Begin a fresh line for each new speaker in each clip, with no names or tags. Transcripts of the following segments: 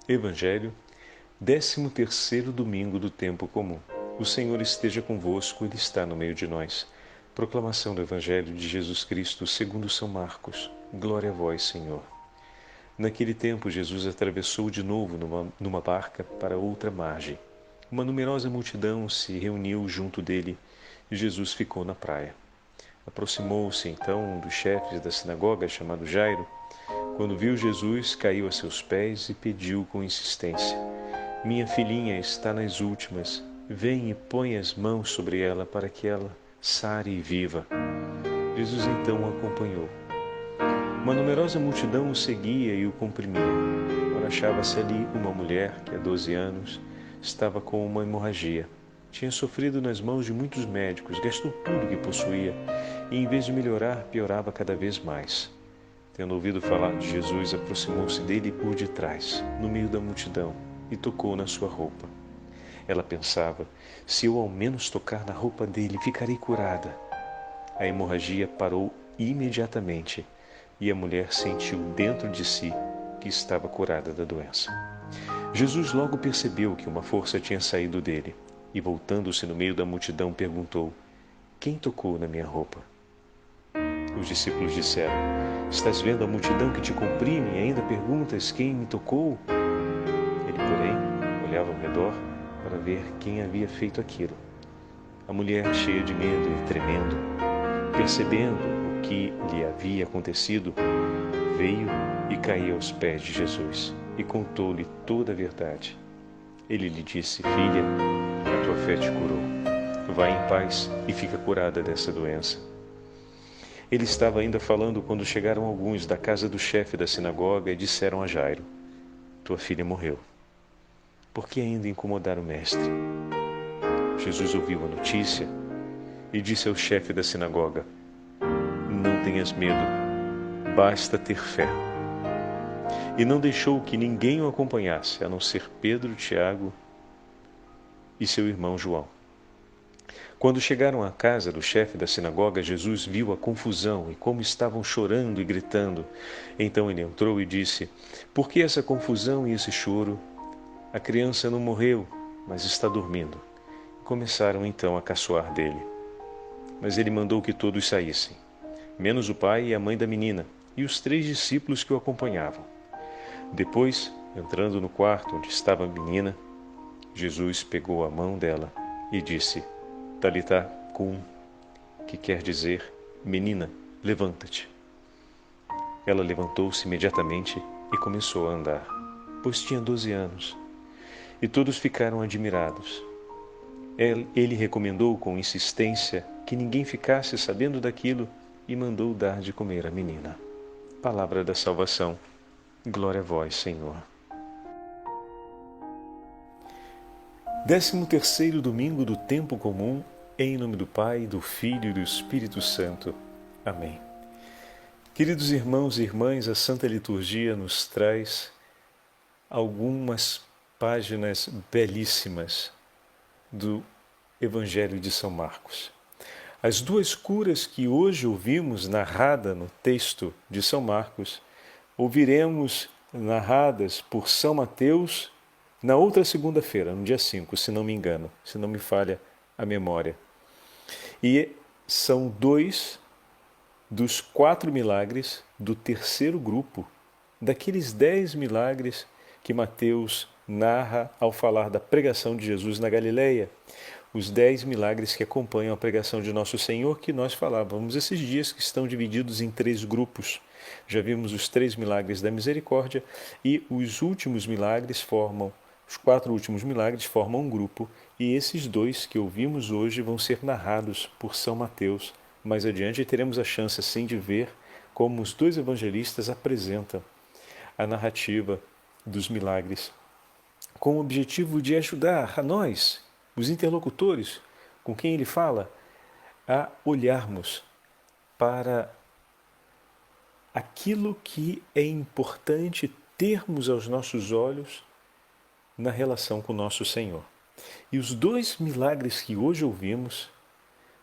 Evangelho, 13º domingo do tempo comum. O Senhor esteja convosco, Ele está no meio de nós. Proclamação do Evangelho de Jesus Cristo segundo São Marcos. Glória a vós, Senhor. Naquele tempo, Jesus atravessou de novo numa barca para outra margem. Uma numerosa multidão se reuniu junto dele e Jesus ficou na praia. Aproximou-se então um dos chefes da sinagoga, chamado Jairo. Quando viu Jesus, caiu a seus pés e pediu com insistência: Minha filhinha está nas últimas. Vem e põe as mãos sobre ela para que ela sare e viva. Jesus então o acompanhou. Uma numerosa multidão o seguia e o comprimia. Ora, achava-se ali uma mulher que há 12 anos estava com uma hemorragia. Tinha sofrido nas mãos de muitos médicos, gastou tudo o que possuía e, em vez de melhorar, piorava cada vez mais. Tendo ouvido falar de Jesus, aproximou-se dele por detrás, no meio da multidão, e tocou na sua roupa. Ela pensava: se eu ao menos tocar na roupa dele, ficarei curada. A hemorragia parou imediatamente e a mulher sentiu dentro de si que estava curada da doença. Jesus logo percebeu que uma força tinha saído dele e, voltando-se no meio da multidão, perguntou: Quem tocou na minha roupa? Os discípulos disseram: Estás vendo a multidão que te comprime e ainda perguntas quem me tocou? Ele, porém, olhava ao redor para ver quem havia feito aquilo. A mulher, cheia de medo e tremendo, percebendo o que lhe havia acontecido, veio e caiu aos pés de Jesus e contou-lhe toda a verdade. Ele lhe disse: Filha, a tua fé te curou. Vai em paz e fica curada dessa doença. Ele estava ainda falando quando chegaram alguns da casa do chefe da sinagoga e disseram a Jairo: Tua filha morreu. Por que ainda incomodar o mestre? Jesus ouviu a notícia e disse ao chefe da sinagoga: Não tenhas medo, basta ter fé. E não deixou que ninguém o acompanhasse, a não ser Pedro, Tiago e seu irmão João. Quando chegaram à casa do chefe da sinagoga, Jesus viu a confusão e como estavam chorando e gritando. Então ele entrou e disse: Por que essa confusão e esse choro? A criança não morreu, mas está dormindo. Começaram então a caçoar dele. Mas ele mandou que todos saíssem, menos o pai e a mãe da menina, e os 3 discípulos que o acompanhavam. Depois, entrando no quarto onde estava a menina, Jesus pegou a mão dela e disse: Talitá cum, que quer dizer: Menina, levanta-te. Ela levantou-se imediatamente e começou a andar, pois tinha 12 anos. E todos ficaram admirados. Ele recomendou com insistência que ninguém ficasse sabendo daquilo e mandou dar de comer à menina. Palavra da salvação. Glória a vós, Senhor. 13º domingo do tempo comum, em nome do Pai, do Filho e do Espírito Santo. Amém. Queridos irmãos e irmãs, a Santa Liturgia nos traz algumas páginas belíssimas do Evangelho de São Marcos. As 2 curas que hoje ouvimos narrada no texto de São Marcos, ouviremos narradas por São Mateus na outra segunda-feira, no dia 5, se não me engano, se não me falha a memória. E são 2 dos 4 milagres do terceiro grupo, daqueles 10 milagres que Mateus narra ao falar da pregação de Jesus na Galileia. Os 10 milagres que acompanham a pregação de Nosso Senhor, que nós falávamos esses dias, que estão divididos em 3 grupos. Já vimos os 3 milagres da misericórdia e os últimos milagres formam, os 4 últimos milagres formam um grupo, e esses 2 que ouvimos hoje vão ser narrados por São Mateus. Mais adiante teremos a chance, assim, de ver como os 2 evangelistas apresentam a narrativa dos milagres, com o objetivo de ajudar a nós, os interlocutores com quem ele fala, a olharmos para aquilo que é importante termos aos nossos olhos na relação com o nosso Senhor. E os 2 milagres que hoje ouvimos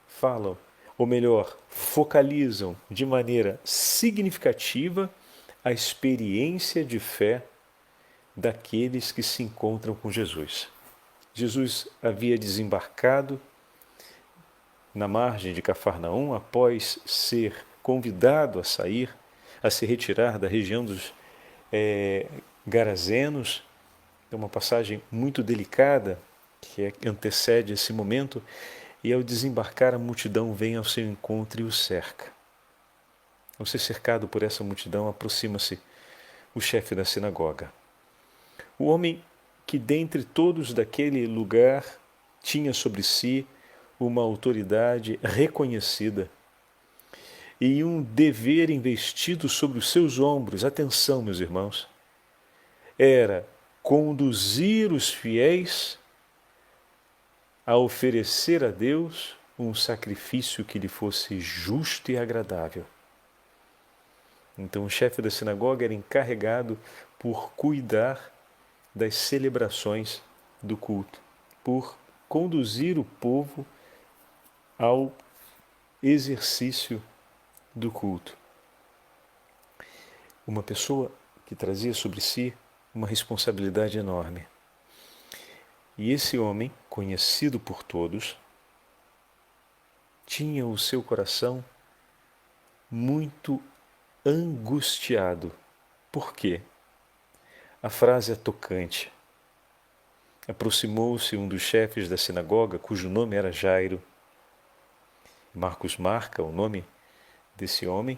falam, ou melhor, focalizam de maneira significativa a experiência de fé daqueles que se encontram com Jesus. Jesus havia desembarcado na margem de Cafarnaum após ser convidado a sair, a se retirar da região dos Garazenos. É uma passagem muito delicada que antecede esse momento, e ao desembarcar a multidão vem ao seu encontro e o cerca. Ao ser cercado por essa multidão, aproxima-se o chefe da sinagoga. O homem que dentre todos daquele lugar tinha sobre si uma autoridade reconhecida e um dever investido sobre os seus ombros. Atenção, meus irmãos, era conduzir os fiéis a oferecer a Deus um sacrifício que lhe fosse justo e agradável. Então o chefe da sinagoga era encarregado por cuidar das celebrações do culto, por conduzir o povo ao exercício do culto. Uma pessoa que trazia sobre si uma responsabilidade enorme. E esse homem, conhecido por todos, tinha o seu coração muito angustiado. Por quê? A frase é tocante. Aproximou-se um dos chefes da sinagoga, cujo nome era Jairo. Marcos marca o nome desse homem.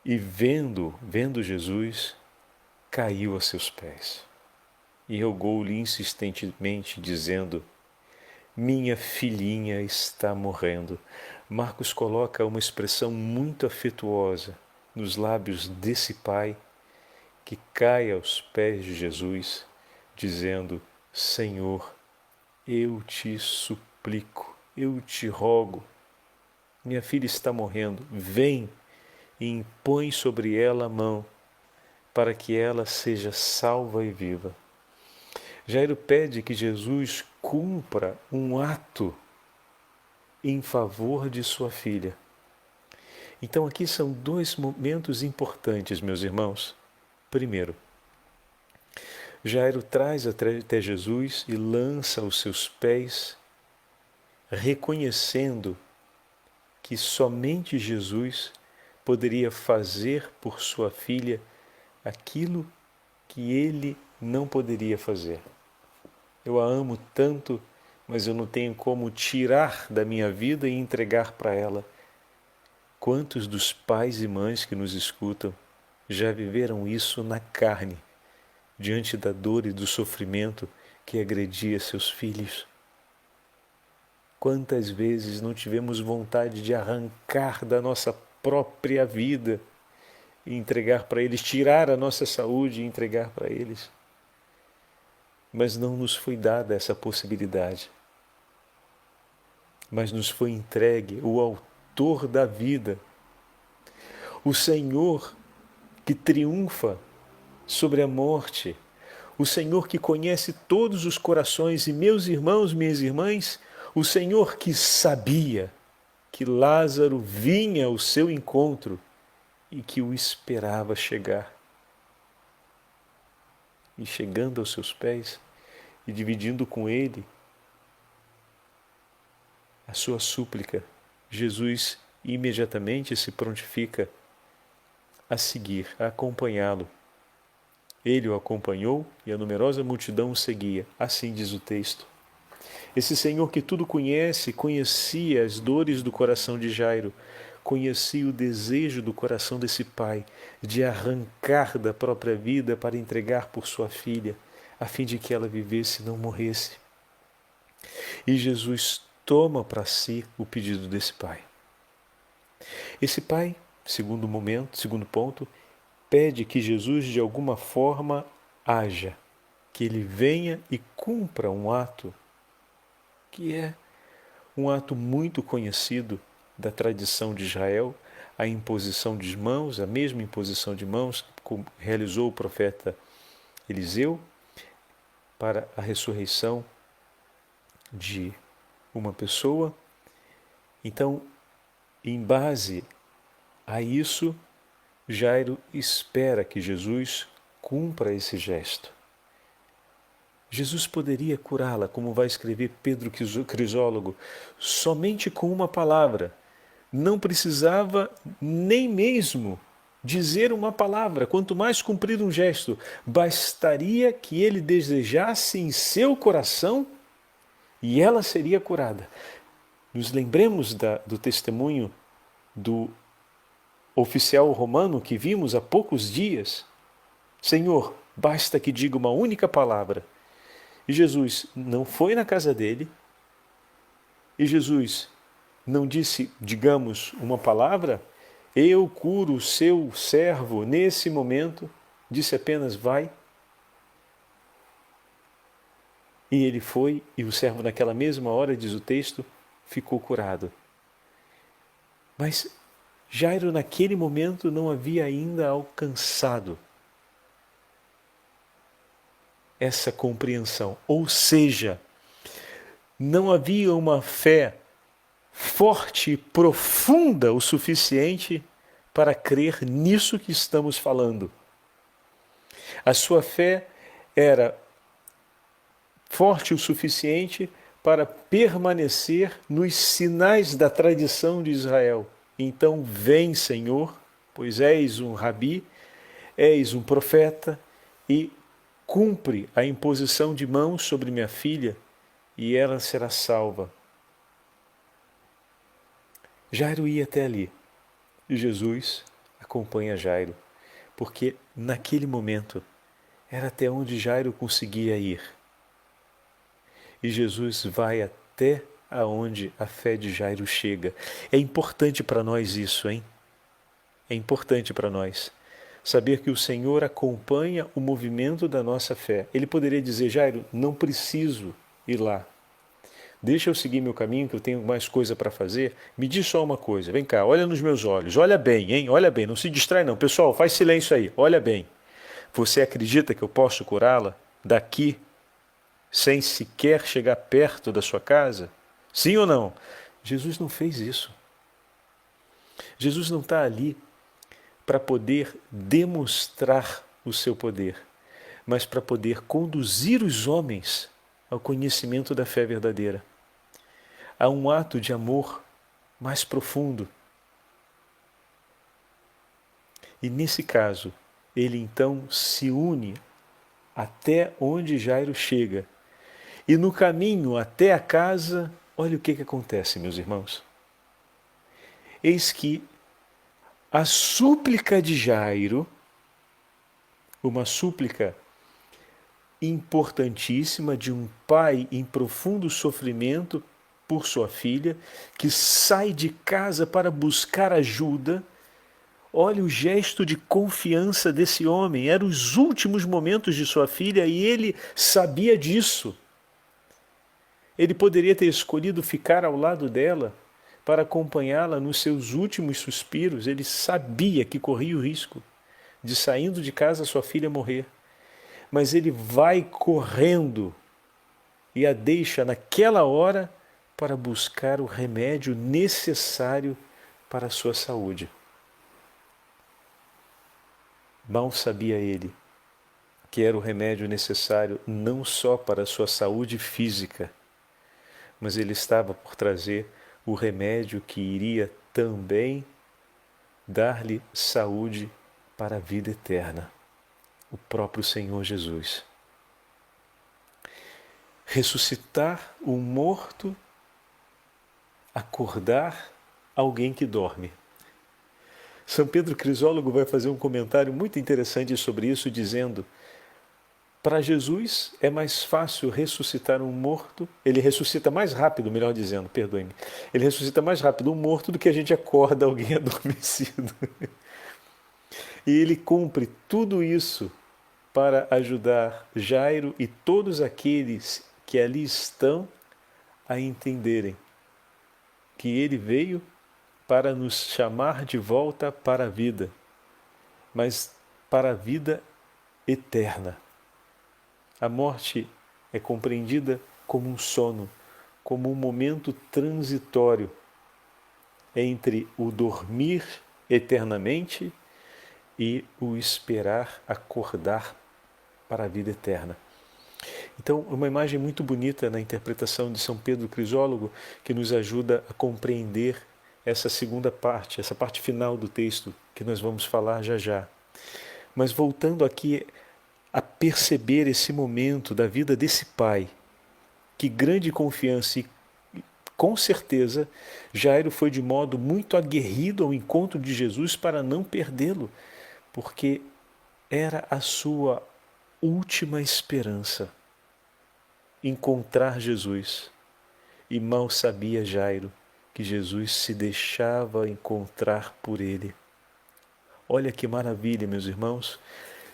E vendo Jesus, caiu a seus pés e rogou-lhe insistentemente, dizendo: minha filhinha está morrendo. Marcos coloca uma expressão muito afetuosa nos lábios desse pai que cai aos pés de Jesus, dizendo: Senhor, eu te suplico, eu te rogo, minha filha está morrendo, vem e impõe sobre ela a mão, para que ela seja salva e viva. Jairo pede que Jesus cumpra um ato em favor de sua filha. Então aqui são dois momentos importantes, meus irmãos. Primeiro, Jairo traz até Jesus e lança aos seus pés, reconhecendo que somente Jesus poderia fazer por sua filha aquilo que ele não poderia fazer. Eu a amo tanto, mas eu não tenho como tirar da minha vida e entregar para ela. Quantos dos pais e mães que nos escutam já viveram isso na carne, diante da dor e do sofrimento que agredia seus filhos? Quantas vezes não tivemos vontade de arrancar da nossa própria vida e entregar para eles, tirar a nossa saúde e entregar para eles? Mas não nos foi dada essa possibilidade. Mas nos foi entregue o Autor da vida, o Senhor que triunfa sobre a morte, o Senhor que conhece todos os corações. E meus irmãos, minhas irmãs, o Senhor que sabia que Lázaro vinha ao seu encontro e que o esperava chegar. E chegando aos seus pés e dividindo com ele a sua súplica, Jesus imediatamente se prontifica a seguir, a acompanhá-lo. Ele o acompanhou e a numerosa multidão o seguia. Assim diz o texto. Esse Senhor que tudo conhece, conhecia as dores do coração de Jairo, conhecia o desejo do coração desse pai de arrancar da própria vida para entregar por sua filha, a fim de que ela vivesse e não morresse. E Jesus toma para si o pedido desse pai. Esse pai, segundo ponto, pede que Jesus de alguma forma haja, que ele venha e cumpra um ato que é um ato muito conhecido da tradição de Israel, a imposição de mãos, a mesma imposição de mãos que realizou o profeta Eliseu para a ressurreição de uma pessoa. Então, em base a isso, Jairo espera que Jesus cumpra esse gesto. Jesus poderia curá-la, como vai escrever Pedro Crisólogo, somente com uma palavra. Não precisava nem mesmo dizer uma palavra, quanto mais cumprir um gesto. Bastaria que ele desejasse em seu coração e ela seria curada. Nos lembremos do testemunho do oficial romano que vimos há poucos dias. Senhor, basta que diga uma única palavra. E Jesus não foi na casa dele, e Jesus não disse, digamos, uma palavra, eu curo o seu servo nesse momento, disse apenas vai. E ele foi, e o servo naquela mesma hora, diz o texto, ficou curado. Mas Jairo naquele momento não havia ainda alcançado essa compreensão. Ou seja, não havia uma fé forte e profunda o suficiente para crer nisso que estamos falando. A sua fé era forte o suficiente para permanecer nos sinais da tradição de Israel. Então, vem, Senhor, pois és um rabi, és um profeta, e cumpre a imposição de mãos sobre minha filha, e ela será salva. Jairo ia até ali, e Jesus acompanha Jairo, porque naquele momento era até onde Jairo conseguia ir. E Jesus vai até aonde a fé de Jairo chega. É importante para nós isso, hein? É importante para nós saber que o Senhor acompanha o movimento da nossa fé. Ele poderia dizer, Jairo, não preciso ir lá. Deixa eu seguir meu caminho, que eu tenho mais coisa para fazer. Me diz só uma coisa, vem cá, olha nos meus olhos, olha bem, hein? Olha bem, não se distrai não. Pessoal, faz silêncio aí, olha bem. Você acredita que eu posso curá-la daqui, sem sequer chegar perto da sua casa? Sim ou não? Jesus não fez isso. Jesus não está ali para poder demonstrar o seu poder, mas para poder conduzir os homens ao conhecimento da fé verdadeira, a um ato de amor mais profundo. E nesse caso, ele então se une até onde Jairo chega. E no caminho até a casa, olha o que acontece, meus irmãos. Eis que a súplica de Jairo, uma súplica importantíssima de um pai em profundo sofrimento por sua filha, que sai de casa para buscar ajuda. Olha o gesto de confiança desse homem. Eram os últimos momentos de sua filha e ele sabia disso. Ele poderia ter escolhido ficar ao lado dela para acompanhá-la nos seus últimos suspiros. Ele sabia que corria o risco de, saindo de casa, sua filha morrer. Mas ele vai correndo e a deixa naquela hora para buscar o remédio necessário para a sua saúde. Mal sabia ele que era o remédio necessário não só para a sua saúde física, mas ele estava por trazer o remédio que iria também dar-lhe saúde para a vida eterna, o próprio Senhor Jesus. Ressuscitar um morto, acordar alguém que dorme. São Pedro Crisólogo vai fazer um comentário muito interessante sobre isso, dizendo: para Jesus é mais fácil ressuscitar um morto, ele ressuscita mais rápido, melhor dizendo, perdoe-me, ele ressuscita mais rápido um morto do que a gente acorda alguém adormecido. E ele cumpre tudo isso para ajudar Jairo e todos aqueles que ali estão a entenderem que ele veio para nos chamar de volta para a vida, mas para a vida eterna. A morte é compreendida como um sono, como um momento transitório entre o dormir eternamente e o esperar acordar para a vida eterna. Então, uma imagem muito bonita na interpretação de São Pedro Crisólogo que nos ajuda a compreender essa segunda parte, essa parte final do texto que nós vamos falar já já. Mas voltando aqui a perceber esse momento da vida desse pai, que grande confiança e com certeza Jairo foi de modo muito aguerrido ao encontro de Jesus para não perdê-lo, porque era a sua última esperança encontrar Jesus. E mal sabia Jairo que Jesus se deixava encontrar por ele. Olha que maravilha, meus irmãos.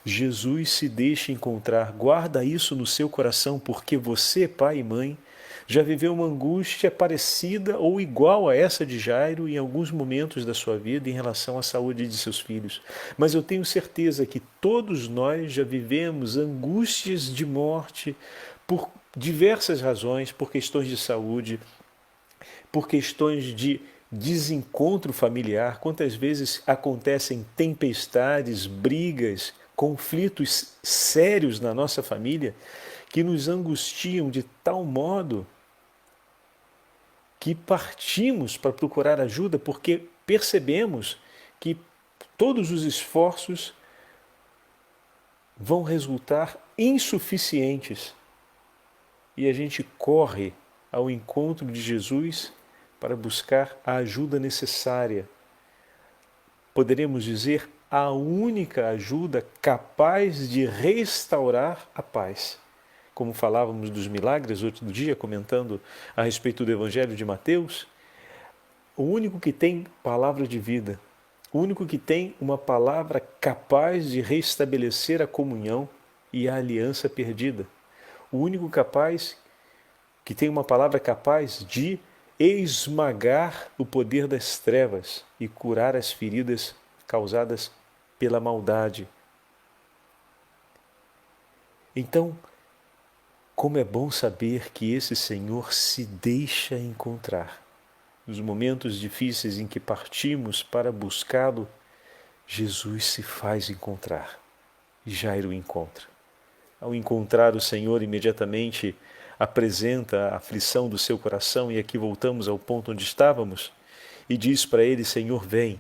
Jesus se deixa encontrar. Guarda isso no seu coração, porque você, pai e mãe, já viveu uma angústia parecida ou igual a essa de Jairo em alguns momentos da sua vida em relação à saúde de seus filhos. Mas eu tenho certeza que todos nós já vivemos angústias de morte por diversas razões, por questões de saúde, por questões de desencontro familiar. Quantas vezes acontecem tempestades, brigas, conflitos sérios na nossa família que nos angustiam de tal modo que partimos para procurar ajuda porque percebemos que todos os esforços vão resultar insuficientes e a gente corre ao encontro de Jesus para buscar a ajuda necessária. Poderíamos dizer a única ajuda capaz de restaurar a paz. Como falávamos dos milagres outro dia, comentando a respeito do Evangelho de Mateus, o único que tem palavra de vida, o único que tem uma palavra capaz de restabelecer a comunhão e a aliança perdida, o único que tem uma palavra capaz de esmagar o poder das trevas e curar as feridas causadas pela maldade. Então, como é bom saber que esse Senhor se deixa encontrar. Nos momentos difíceis em que partimos para buscá-lo, Jesus se faz encontrar. E Jairo o encontra. Ao encontrar o Senhor, imediatamente apresenta a aflição do seu coração, e aqui voltamos ao ponto onde estávamos, e diz para ele: Senhor, vem.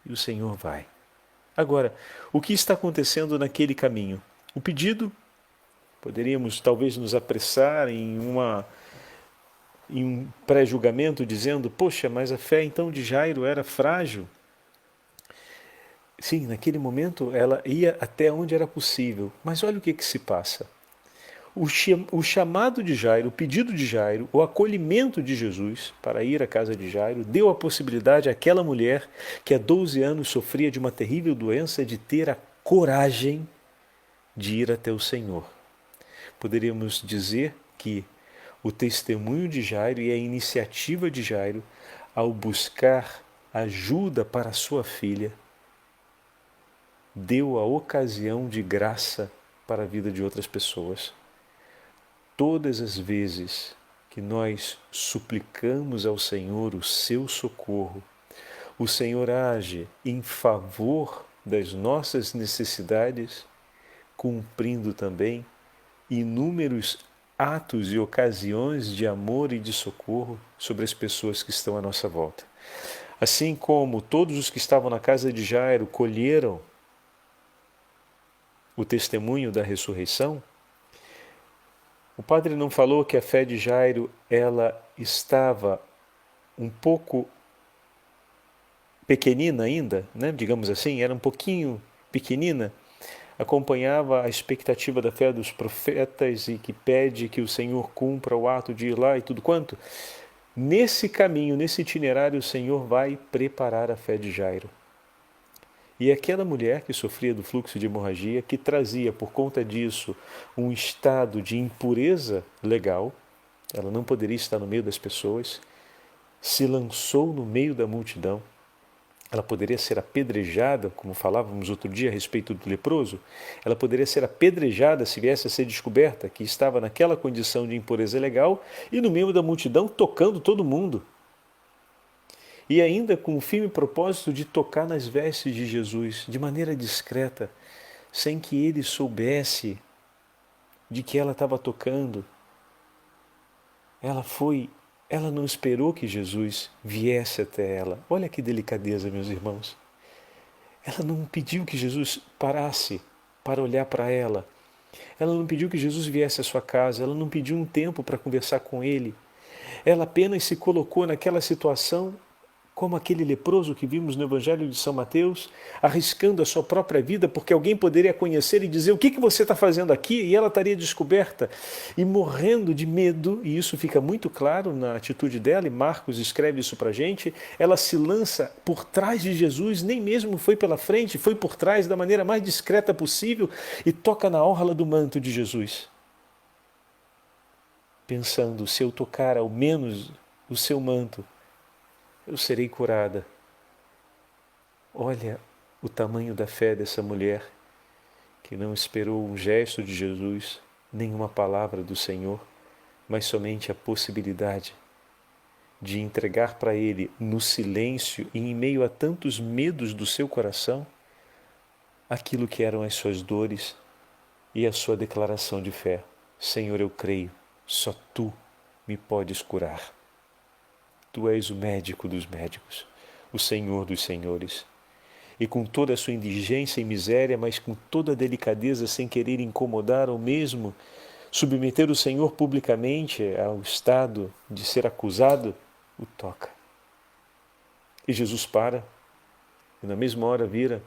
E o Senhor vai. Agora, o que está acontecendo naquele caminho? O pedido, poderíamos talvez nos apressar em um pré-julgamento, dizendo: poxa, mas a fé então de Jairo era frágil. Sim, naquele momento ela ia até onde era possível, mas olha o que se passa. O chamado de Jairo, o pedido de Jairo, o acolhimento de Jesus para ir à casa de Jairo, deu a possibilidade àquela mulher que há 12 anos sofria de uma terrível doença de ter a coragem de ir até o Senhor. Poderíamos dizer que o testemunho de Jairo e a iniciativa de Jairo ao buscar ajuda para a sua filha deu a ocasião de graça para a vida de outras pessoas. Todas as vezes que nós suplicamos ao Senhor o seu socorro, o Senhor age em favor das nossas necessidades, cumprindo também inúmeros atos e ocasiões de amor e de socorro sobre as pessoas que estão à nossa volta. Assim como todos os que estavam na casa de Jairo colheram o testemunho da ressurreição, o padre não falou que a fé de Jairo ela estava um pouco pequenina ainda, né? Digamos assim, era um pouquinho pequenina, acompanhava a expectativa da fé dos profetas e que pede que o Senhor cumpra o ato de ir lá e tudo quanto. Nesse caminho, nesse itinerário, o Senhor vai preparar a fé de Jairo. E aquela mulher que sofria do fluxo de hemorragia, que trazia por conta disso um estado de impureza legal, ela não poderia estar no meio das pessoas, se lançou no meio da multidão. Ela poderia ser apedrejada, como falávamos outro dia a respeito do leproso, ela poderia ser apedrejada se viesse a ser descoberta que estava naquela condição de impureza legal e no meio da multidão tocando todo mundo. e ainda com o firme propósito de tocar nas vestes de Jesus de maneira discreta, sem que ele soubesse de que ela estava tocando. Ela não esperou que Jesus viesse até ela. Olha que delicadeza, meus irmãos. Ela não pediu que Jesus parasse para olhar para ela. Ela não pediu que Jesus viesse à sua casa. Ela não pediu um tempo para conversar com ele. Ela apenas se colocou naquela situação como aquele leproso que vimos no Evangelho de São Mateus, arriscando a sua própria vida, porque alguém poderia conhecer e dizer: o que você está fazendo aqui? E ela estaria descoberta. E morrendo de medo, e isso fica muito claro na atitude dela, e Marcos escreve isso para a gente, ela se lança por trás de Jesus, nem mesmo foi pela frente, foi por trás da maneira mais discreta possível e toca na orla do manto de Jesus. Pensando: se eu tocar ao menos o seu manto, eu serei curada. Olha o tamanho da fé dessa mulher, que não esperou um gesto de Jesus, nenhuma palavra do Senhor, mas somente a possibilidade de entregar para Ele, no silêncio e em meio a tantos medos do seu coração, aquilo que eram as suas dores e a sua declaração de fé: Senhor, eu creio, só Tu me podes curar. Tu és o médico dos médicos, o Senhor dos senhores. E com toda a sua indigência e miséria, mas com toda a delicadeza, sem querer incomodar ou mesmo submeter o Senhor publicamente ao estado de ser acusado, o toca. E Jesus para, e na mesma hora vira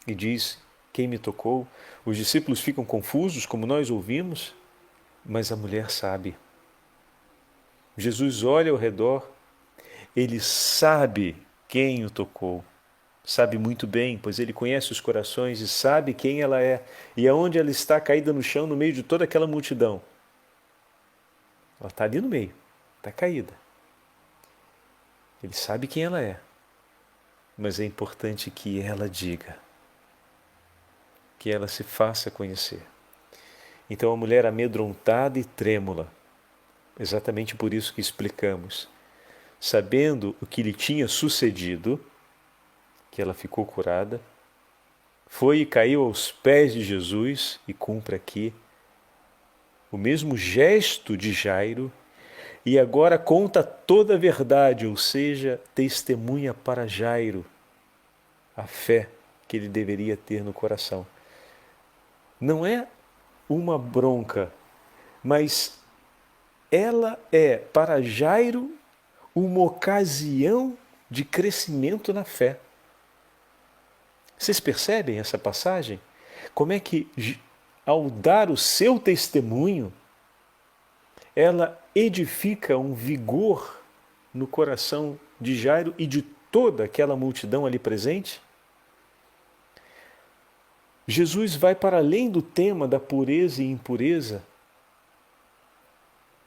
e diz: quem me tocou? Os discípulos ficam confusos, como nós ouvimos, mas a mulher sabe. Jesus olha ao redor, ele sabe quem o tocou, sabe muito bem, pois ele conhece os corações e sabe quem ela é e aonde ela está caída no chão no meio de toda aquela multidão. Ela está ali no meio, está caída. Ele sabe quem ela é, mas é importante que ela diga, que ela se faça conhecer. Então a mulher amedrontada e trêmula, exatamente por isso que explicamos, sabendo o que lhe tinha sucedido, que ela ficou curada, foi e caiu aos pés de Jesus e cumpre aqui o mesmo gesto de Jairo e agora conta toda a verdade, ou seja, testemunha para Jairo a fé que ele deveria ter no coração. Não é uma bronca, mas ela é para Jairo uma ocasião de crescimento na fé. Vocês percebem essa passagem? Como é que, ao dar o seu testemunho, ela edifica um vigor no coração de Jairo e de toda aquela multidão ali presente? Jesus vai para além do tema da pureza e impureza,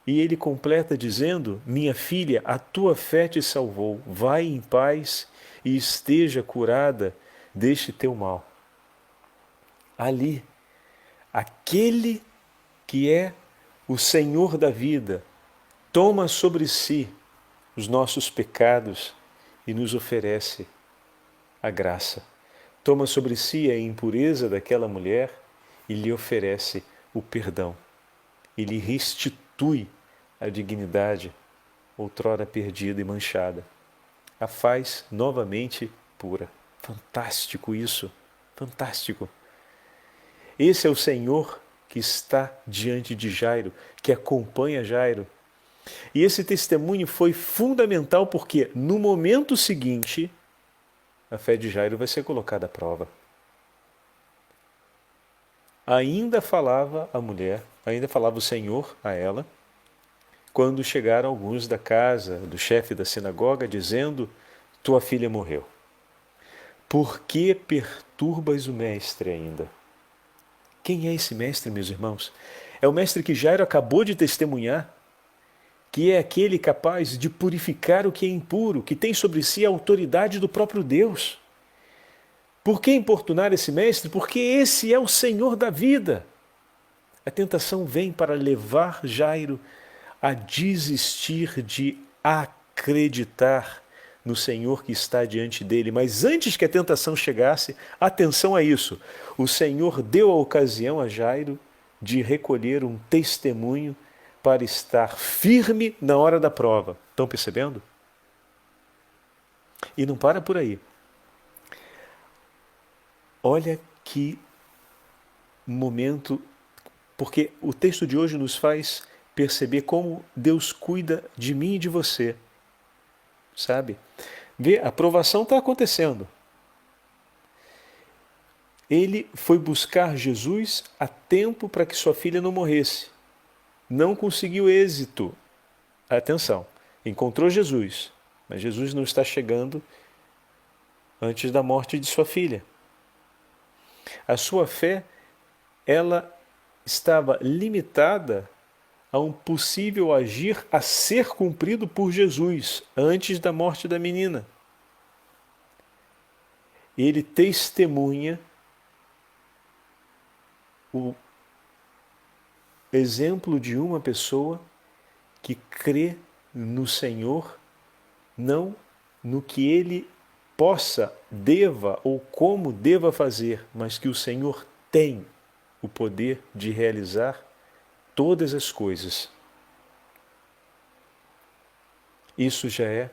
e ele completa dizendo: minha filha, a tua fé te salvou, vai em paz e esteja curada deste teu mal. Ali, aquele que é o Senhor da vida, toma sobre si os nossos pecados e nos oferece a graça. Toma sobre si a impureza daquela mulher e lhe oferece o perdão. E lhe restitui a dignidade outrora perdida e manchada. A faz novamente pura. Fantástico isso, fantástico. Esse é o Senhor que está diante de Jairo, que acompanha Jairo. E esse testemunho foi fundamental porque no momento seguinte, a fé de Jairo vai ser colocada à prova. Ainda falava a mulher, ainda falava o Senhor a ela, quando chegaram alguns da casa do chefe da sinagoga, dizendo: tua filha morreu. Por que perturbas o mestre ainda? Quem é esse mestre, meus irmãos? É o mestre que Jairo acabou de testemunhar, que é aquele capaz de purificar o que é impuro, que tem sobre si a autoridade do próprio Deus. Por que importunar esse mestre? Porque esse é o Senhor da vida. A tentação vem para levar Jairo a desistir de acreditar no Senhor que está diante dele. Mas antes que a tentação chegasse, atenção a isso, o Senhor deu a ocasião a Jairo de recolher um testemunho para estar firme na hora da prova. Estão percebendo? E não para por aí. Olha que momento, porque o texto de hoje nos faz perceber como Deus cuida de mim e de você. Sabe? Vê, a provação está acontecendo. Ele foi buscar Jesus a tempo para que sua filha não morresse. Não conseguiu êxito. Atenção, encontrou Jesus, mas Jesus não está chegando antes da morte de sua filha. A sua fé, ela estava limitada a um possível agir a ser cumprido por Jesus antes da morte da menina. Ele testemunha o exemplo de uma pessoa que crê no Senhor, não no que ele possa, deva ou como deva fazer, mas que o Senhor tem o poder de realizar todas as coisas. Isso já é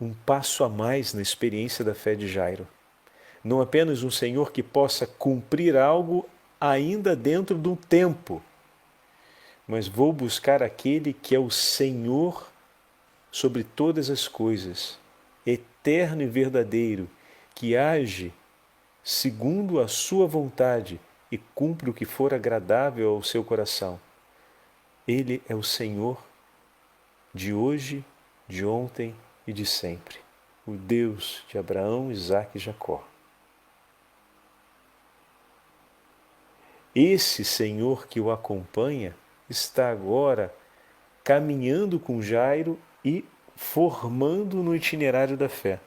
um passo a mais na experiência da fé de Jairo. Não apenas um Senhor que possa cumprir algo ainda dentro do tempo, mas vou buscar aquele que é o Senhor sobre todas as coisas, eterno e verdadeiro, que age segundo a sua vontade e cumpre o que for agradável ao seu coração. Ele é o Senhor de hoje, de ontem e de sempre, o Deus de Abraão, Isaque e Jacó. Esse Senhor que o acompanha está agora caminhando com Jairo e formando no itinerário da fé.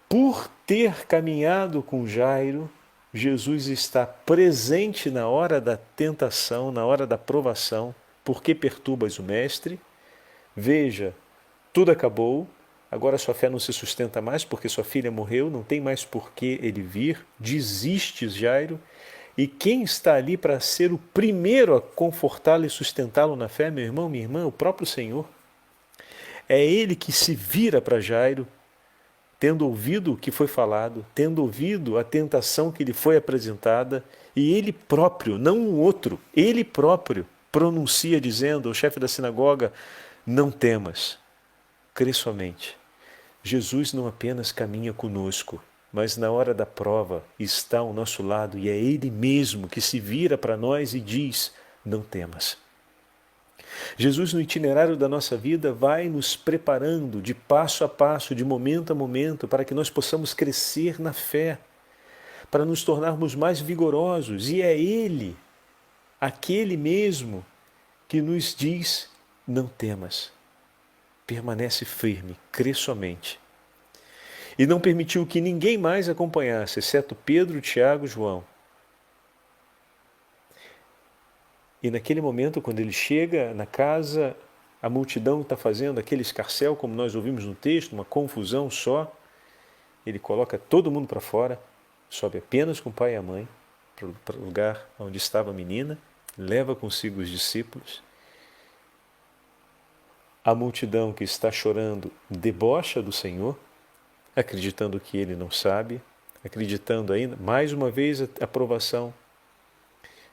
Por ter caminhado com Jairo, Jesus está presente na hora da tentação, na hora da provação. Por que perturbas o Mestre? Veja, tudo acabou, agora sua fé não se sustenta mais porque sua filha morreu, não tem mais por que ele vir. Desiste, Jairo. E quem está ali para ser o primeiro a confortá-lo e sustentá-lo na fé, meu irmão, minha irmã, o próprio Senhor. É ele que se vira para Jairo, tendo ouvido o que foi falado, tendo ouvido a tentação que lhe foi apresentada, e ele próprio, não um outro, ele próprio pronuncia dizendo ao chefe da sinagoga: não temas, crê somente. Jesus não apenas caminha conosco, mas na hora da prova está ao nosso lado e é Ele mesmo que se vira para nós e diz: não temas. Jesus, no itinerário da nossa vida, vai nos preparando de passo a passo, de momento a momento, para que nós possamos crescer na fé, para nos tornarmos mais vigorosos. E é Ele, aquele mesmo, que nos diz: não temas, permanece firme, crê somente. E não permitiu que ninguém mais acompanhasse, exceto Pedro, Tiago e João. E naquele momento, quando ele chega na casa, a multidão está fazendo aquele escarcéu, como nós ouvimos no texto, uma confusão só. Ele coloca todo mundo para fora, sobe apenas com o pai e a mãe, para o lugar onde estava a menina, leva consigo os discípulos. A multidão que está chorando debocha do Senhor, acreditando que ele não sabe, acreditando ainda, mais uma vez, a provação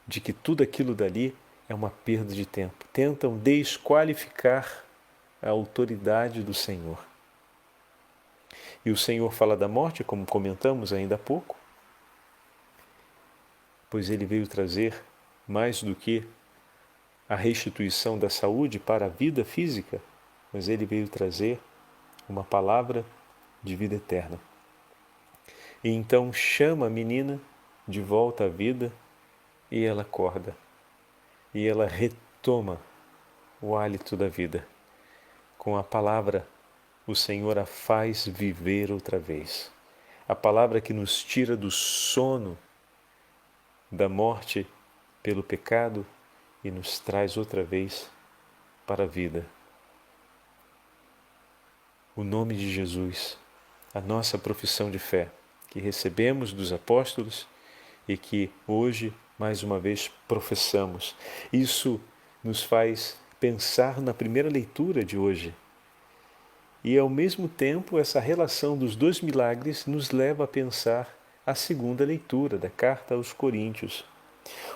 de que tudo aquilo dali é uma perda de tempo. Tentam desqualificar a autoridade do Senhor. E o Senhor fala da morte, como comentamos ainda há pouco, pois ele veio trazer mais do que a restituição da saúde para a vida física, mas ele veio trazer uma palavra de vida eterna. E então chama a menina de volta à vida e ela acorda. E ela retoma o hálito da vida. Com a palavra, o Senhor a faz viver outra vez. A palavra que nos tira do sono da morte pelo pecado e nos traz outra vez para a vida. o nome de Jesus, a nossa profissão de fé, que recebemos dos apóstolos e que hoje, mais uma vez, professamos. Isso nos faz pensar na primeira leitura de hoje. E, ao mesmo tempo, essa relação dos dois milagres nos leva a pensar a segunda leitura da carta aos Coríntios.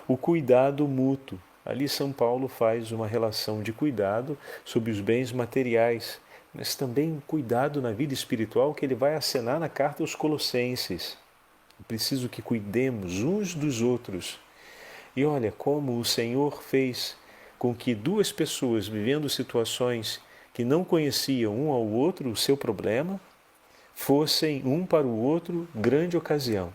O cuidado mútuo. Ali São Paulo faz uma relação de cuidado sobre os bens materiais, mas também um cuidado na vida espiritual que ele vai acenar na carta aos Colossenses. É preciso que cuidemos uns dos outros. E olha como o Senhor fez com que duas pessoas vivendo situações que não conheciam um ao outro o seu problema, fossem um para o outro grande ocasião.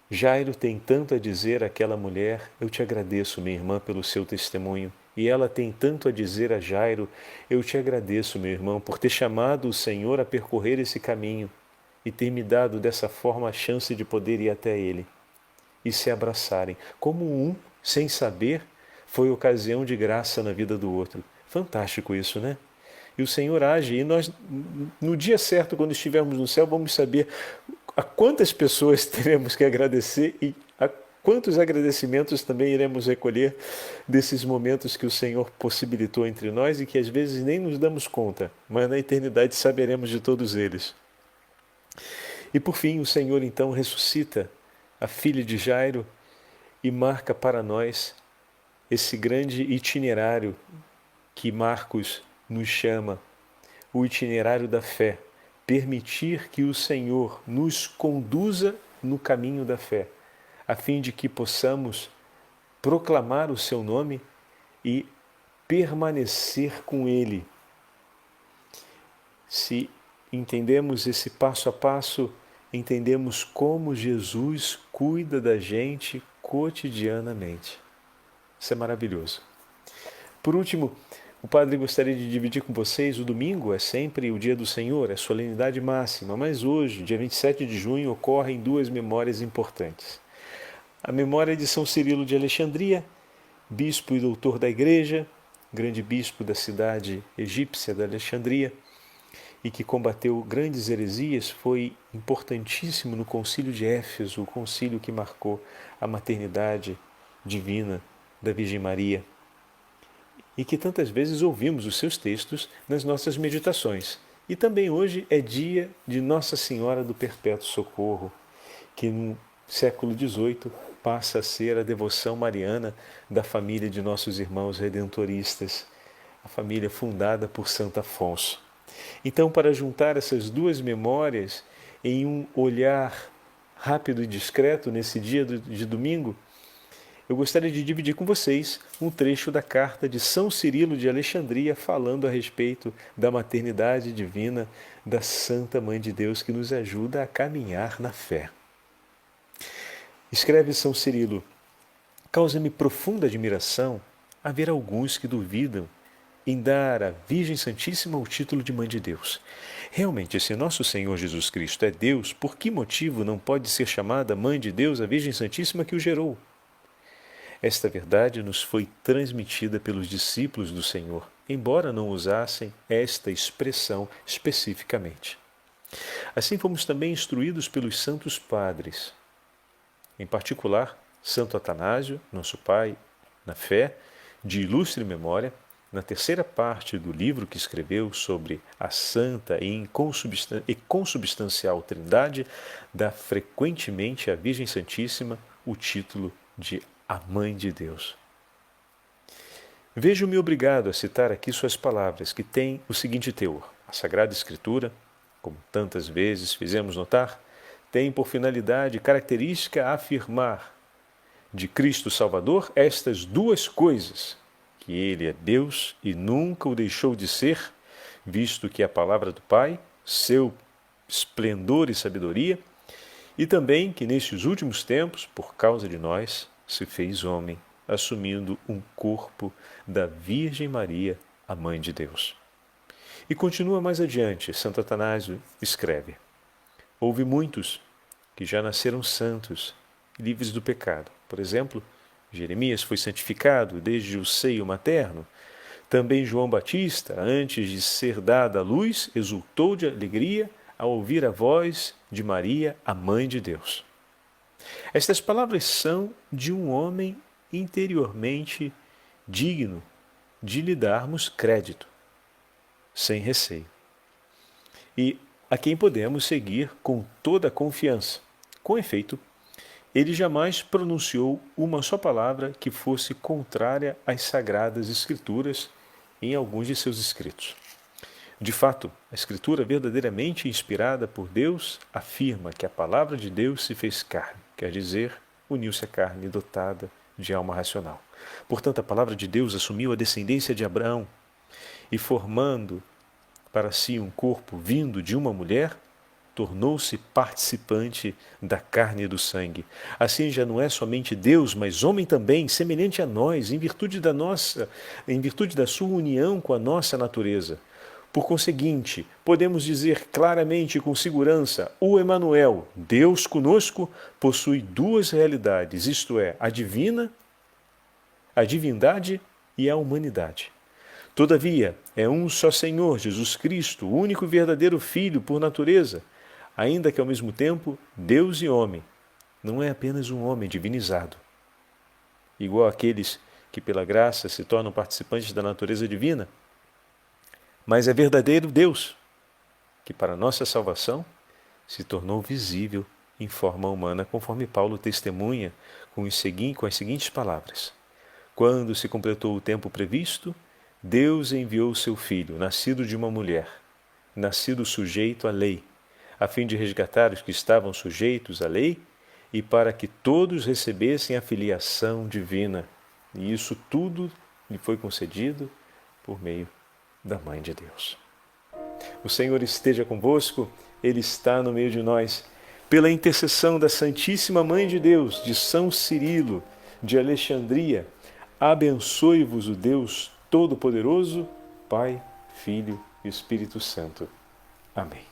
Jairo tem tanto a dizer àquela mulher: eu te agradeço, minha irmã, pelo seu testemunho. E ela tem tanto a dizer a Jairo: eu te agradeço, meu irmão, por ter chamado o Senhor a percorrer esse caminho e ter me dado dessa forma a chance de poder ir até Ele. E se abraçarem, como um, sem saber, foi ocasião de graça na vida do outro. Fantástico isso, né? E o Senhor age, e nós, no dia certo, quando estivermos no céu, vamos saber a quantas pessoas teremos que agradecer e a quantos agradecimentos também iremos recolher desses momentos que o Senhor possibilitou entre nós e que às vezes nem nos damos conta, mas na eternidade saberemos de todos eles. E por fim, o Senhor então ressuscita a filha de Jairo e marca para nós esse grande itinerário que Marcos nos chama, o itinerário da fé. Permitir que o Senhor nos conduza no caminho da fé, a fim de que possamos proclamar o seu nome e permanecer com Ele. Se entendemos esse passo a passo, entendemos como Jesus cuida da gente cotidianamente. Isso é maravilhoso. Por último, o padre gostaria de dividir com vocês: o domingo é sempre o dia do Senhor, é a solenidade máxima, mas hoje, dia 27 de junho, ocorrem duas memórias importantes. A memória de São Cirilo de Alexandria, bispo e doutor da Igreja, grande bispo da cidade egípcia de Alexandria, e que combateu grandes heresias, foi importantíssimo no concílio de Éfeso, o concílio que marcou a maternidade divina da Virgem Maria, e que tantas vezes ouvimos os seus textos nas nossas meditações. E também hoje é dia de Nossa Senhora do Perpétuo Socorro, que no século XVIII passa a ser a devoção mariana da família de nossos irmãos redentoristas, a família fundada por Santo Afonso. Então, para juntar essas duas memórias em um olhar rápido e discreto nesse dia de domingo, eu gostaria de dividir com vocês um trecho da carta de São Cirilo de Alexandria falando a respeito da maternidade divina da Santa Mãe de Deus, que nos ajuda a caminhar na fé. Escreve São Cirilo: causa-me profunda admiração haver alguns que duvidam em dar à Virgem Santíssima o título de Mãe de Deus. Realmente, se nosso Senhor Jesus Cristo é Deus, por que motivo não pode ser chamada Mãe de Deus a Virgem Santíssima que o gerou? Esta verdade nos foi transmitida pelos discípulos do Senhor, embora não usassem esta expressão especificamente. Assim fomos também instruídos pelos santos padres, em particular, Santo Atanásio, nosso pai, na fé, de ilustre memória, na terceira parte do livro que escreveu sobre a santa e consubstancial Trindade, dá frequentemente à Virgem Santíssima o título de a Mãe de Deus. Vejo-me obrigado a citar aqui suas palavras, que têm o seguinte teor: a Sagrada Escritura, como tantas vezes fizemos notar, tem por finalidade característica afirmar de Cristo Salvador estas duas coisas: que Ele é Deus e nunca o deixou de ser, visto que é a palavra do Pai, seu esplendor e sabedoria, e também que nestes últimos tempos, por causa de nós, se fez homem, assumindo um corpo da Virgem Maria, a Mãe de Deus. E continua mais adiante, Santo Atanásio escreve: houve muitos que já nasceram santos, livres do pecado. Por exemplo, Jeremias foi santificado desde o seio materno. Também João Batista, antes de ser dada a luz, exultou de alegria ao ouvir a voz de Maria, a Mãe de Deus. Estas palavras são de um homem interiormente digno de lhe darmos crédito, sem receio, e a quem podemos seguir com toda a confiança. Com efeito, ele jamais pronunciou uma só palavra que fosse contrária às Sagradas Escrituras em alguns de seus escritos. De fato, a Escritura verdadeiramente inspirada por Deus afirma que a palavra de Deus se fez carne, quer dizer, uniu-se à carne dotada de alma racional. Portanto, a palavra de Deus assumiu a descendência de Abraão e, formando para si um corpo vindo de uma mulher, tornou-se participante da carne e do sangue. Assim já não é somente Deus, mas homem também, semelhante a nós, em virtude da sua união com a nossa natureza. Por conseguinte, podemos dizer claramente e com segurança: o Emanuel, Deus conosco, possui duas realidades, isto é, a divindade e a humanidade. Todavia, é um só Senhor, Jesus Cristo, o único e verdadeiro Filho por natureza, ainda que ao mesmo tempo Deus e homem. Não é apenas um homem divinizado, igual àqueles que pela graça se tornam participantes da natureza divina, mas é verdadeiro Deus, que para nossa salvação se tornou visível em forma humana, conforme Paulo testemunha com as seguintes palavras: quando se completou o tempo previsto, Deus enviou seu Filho, nascido de uma mulher, nascido sujeito à lei, a fim de resgatar os que estavam sujeitos à lei e para que todos recebessem a filiação divina. E isso tudo lhe foi concedido por meio da Mãe de Deus. O Senhor esteja convosco, Ele está no meio de nós. Pela intercessão da Santíssima Mãe de Deus, de São Cirilo, de Alexandria, abençoe-vos o Deus Todo-Poderoso, Pai, Filho e Espírito Santo. Amém.